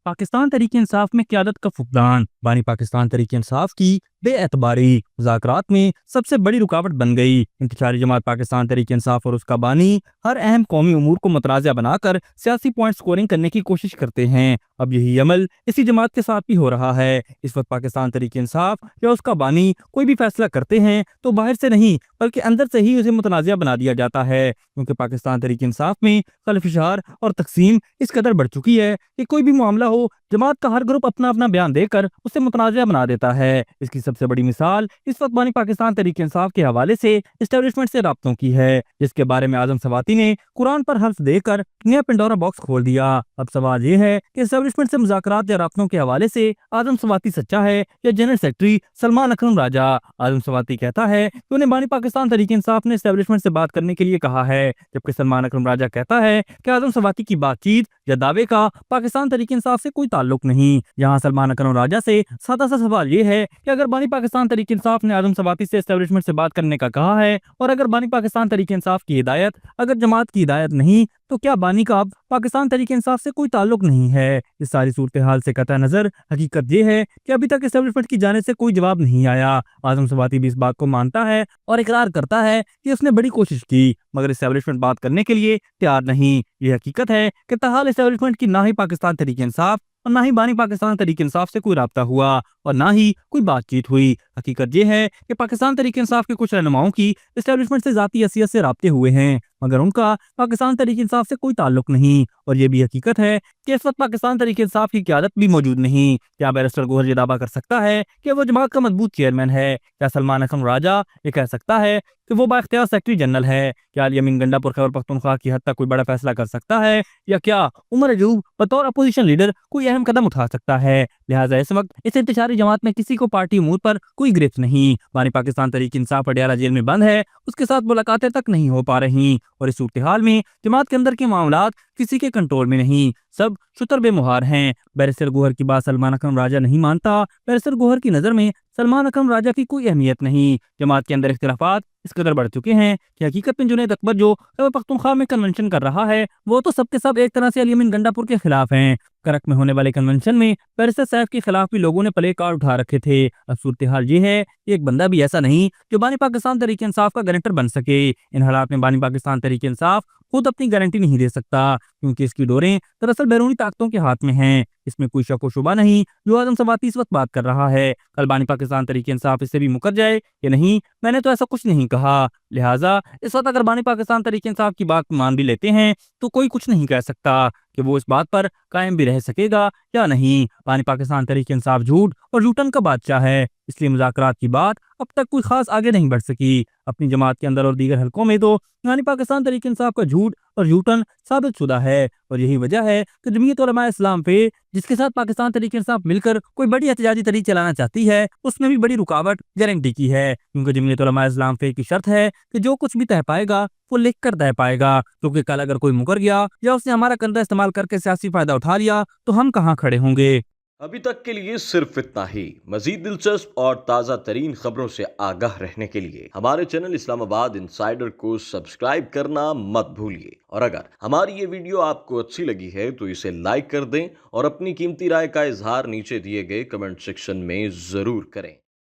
पाकिस्तान तहरीक-ए-इंसाफ में क़यादत का फुक़दान। बानी पाकिस्तान तहरीक-ए-इंसाफ की बेएतबारी मुज़ाकरात में सबसे बड़ी रुकावट बन गई। इंतशारी जमात पाकिस्तान तहरीक-ए-इंसाफ और उसका बानी हर अहम कौमी उमूर को मुतनाज़ा बनाकर सियासी पॉइंट स्कोरिंग करने की कोशिश करते हैं। अब यही अमल इसी जमात के साथ भी हो रहा है। इस वक्त पाकिस्तान तहरीक-ए-इंसाफ या उसका बानी कोई भी फैसला करते हैं तो बाहर से नहीं बल्कि अंदर से ही उसे मुतनाज़ा बना दिया जाता है, क्योंकि पाकिस्तान तहरीक-ए-इंसाफ में खलफिशार और तकसीम इस कदर बढ़ चुकी है कि कोई भी मामला हो, जमात का हर ग्रुप अपना अपना बयान देकर उसे मुतनाज़ा बना देता है। इसकी सबसे बड़ी मिसाल इस वक्त बानी पाकिस्तान तहरीक-ए-इंसाफ के हवाले से एस्टेब्लिशमेंट से राब्तों की है, जिसके बारे में आजम सवाती ने कुरान पर हल्फ देकर नया पिंडोरा बॉक्स खोल दिया। अब सवाल ये है कि एस्टेब्लिशमेंट से मुज़ाकरात या राब्तों के हवाले से आजम सवाती सच्चा है या जनरल सेक्रेटरी सलमान अकरम राजा। आजम सवाती कहता है कि उन्हें बानी पाकिस्तान तहरीक-ए-इंसाफ ने एस्टेब्लिशमेंट से बात करने के लिए कहा है, जबकि सलमान अकरम राजा कहता है कि आजम सवाती की बातचीत या दावे का पाकिस्तान तहरीक-ए-इंसाफ से कोई ताल्लुक नहीं। यहाँ सलमान अकरम राजा से सादा सा सवाल ये है कि अगर बानी पाकिस्तान तहरीक-ए-इंसाफ ने आजम सवाती से एस्टेब्लिशमेंट से बात करने का कहा है और अगर बानी पाकिस्तान तहरीक-ए-इंसाफ की हिदायत अगर जमात की हिदायत नहीं, तो क्या बानी का अब पाकिस्तान तहरीक-ए-इंसाफ से कोई ताल्लुक नहीं है? इस सारी सूरत हाल से कतई नजर हकीकत ये है कि अभी तक एस्टेब्लिशमेंट की जानिब से कोई जवाब नहीं आया। आजम सवाती भी इस बात को मानता है और इकरार करता है कि उसने बड़ी कोशिश की, मगर एस्टेब्लिशमेंट बात करने के लिए तैयार नहीं। ये हकीकत है कि ताहाल एस्टेब्लिशमेंट की ना ही पाकिस्तान तहरीक-ए-इंसाफ और ना ही बानी पाकिस्तान तहरीक-ए-इंसाफ से कोई राब्ता हुआ और ना ही कोई बातचीत हुई। हकीकत ये है कि पाकिस्तान तहरीक-ए-इंसाफ के कुछ रहनुमाओं की एस्टेब्लिशमेंट से ज़ाती हैसियत से राब्ते हुए हैं, मगर उनका पाकिस्तान तहरीक-ए-इंसाफ से कोई ताल्लुक नहीं। और ये भी हकीकत है कि इस वक्त पाकिस्तान तहरीक-ए-इंसाफ की क़यादत भी मौजूद नहीं। क्या बैरिस्टर गोहर ये दावा कर सकता है कि वो जमात का मजबूत चेयरमैन है? क्या सलमान अकरम राजा ये कह सकता है कि वो बाइख्तियार सेक्रेटरी जनरल है? क्या अली अमीन गंडापुर खैबर पख्तूनख्वा की हद तक कोई बड़ा फैसला कर सकता है? या क्या उमर अयूब बतौर अपोजिशन लीडर कोई अहम कदम उठा सकता है? लिहाजा इस वक्त इस इंतशारी जमात में किसी को पार्टी उमूर पर कोई गिरफ्त नहीं। बानी पाकिस्तान तहरीक-ए-इंसाफ अडयाला जेल में बंद है, उसके साथ मुलाकातें तक नहीं हो पा रही और इस सूरत हाल में जमात के अंदर के मामलात किसी के कंट्रोल में नहीं, सब शुतर बेमुहार हैं। बैरिस्टर गोहर की बात सलमान अकरम राजा नहीं मानता। बैरिस्टर गोहर की नज़र में सलमान अकरम राजा की कोई अहमियत नहीं। जमात के अंदर इख्तिलाफात इस कदर बढ़ चुके हैं कि हकीकत में जुनैद अकबर जो खैबर पख्तूनख्वा में कन्वेंशन कर रहा है, वो तो सबके सब एक तरह से अली अमीन गंडापुर के खिलाफ हैं। करक में होने वाले कन्वेंशन में बैरिस्टर साहब के खिलाफ भी लोगों ने प्ले कार्ड उठा रखे थे। अब सूरत हाल ये है कि एक बंदा भी ऐसा नहीं जो बानी पाकिस्तान तहरीक-ए-इंसाफ का गारंटर बन सके। इन हालात में बानी पाकिस्तान तहरीक-ए-इंसाफ खुद अपनी गारंटी नहीं दे सकता, क्योंकि इसकी डोरें दरअसल बैरूनी ताकतों के हाथ में हैं। इसमें कोई शक व शुबा नहीं जो आजम सवाती इस वक्त बात कर रहा है। कल बानी पाकिस्तान तहरीक-ए-इंसाफ इससे भी मुकर जाए कि नहीं, मैंने तो ऐसा कुछ नहीं कहा। लिहाजा इस वक्त अगर बानी पाकिस्तान तहरीक-ए-इंसाफ की बात मान भी लेते हैं तो कोई कुछ नहीं कह सकता कि वो इस बात पर कायम भी रह सकेगा या नहीं। बानी पाकिस्तान तहरीक-ए-इंसाफ झूठ और झूठन का बादशाह है, इसलिए मुज़ाकरात की बात अब तक कोई खास आगे नहीं बढ़ सकी। अपनी जमात के अंदर और दीगर हलकों में तो बानी पाकिस्तान तहरीक-ए-इंसाफ का झूठ और झूठन साबित शुदा है और यही वजह है कि जमीयत उलमा इस्लाम पे जिसके साथ पाकिस्तान तहरीक-ए-इंसाफ मिलकर कोई बड़ी एहतजाजी तहरीक चलाना चाहती है, उसमें भी बड़ी रुकावट गारंटी की है, क्योंकि जमीयत उलमा इस्लाम पे की शर्त है कि जो कुछ भी तय पाएगा वो लिख कर तय पाएगा, क्योंकि कल अगर कोई मुकर गया या उसने हमारा कंधा इस्तेमाल करके सियासी फायदा उठा लिया तो हम कहाँ खड़े होंगे। अभी तक के लिए सिर्फ इतना ही। मजीद दिलचस्प और ताज़ा तरीन खबरों से आगाह रहने के लिए हमारे चैनल इस्लामाबाद इंसाइडर को सब्सक्राइब करना मत भूलिए। और अगर हमारी ये वीडियो आपको अच्छी लगी है तो इसे लाइक कर दें और अपनी कीमती राय का इजहार नीचे दिए गए कमेंट सेक्शन में जरूर करें।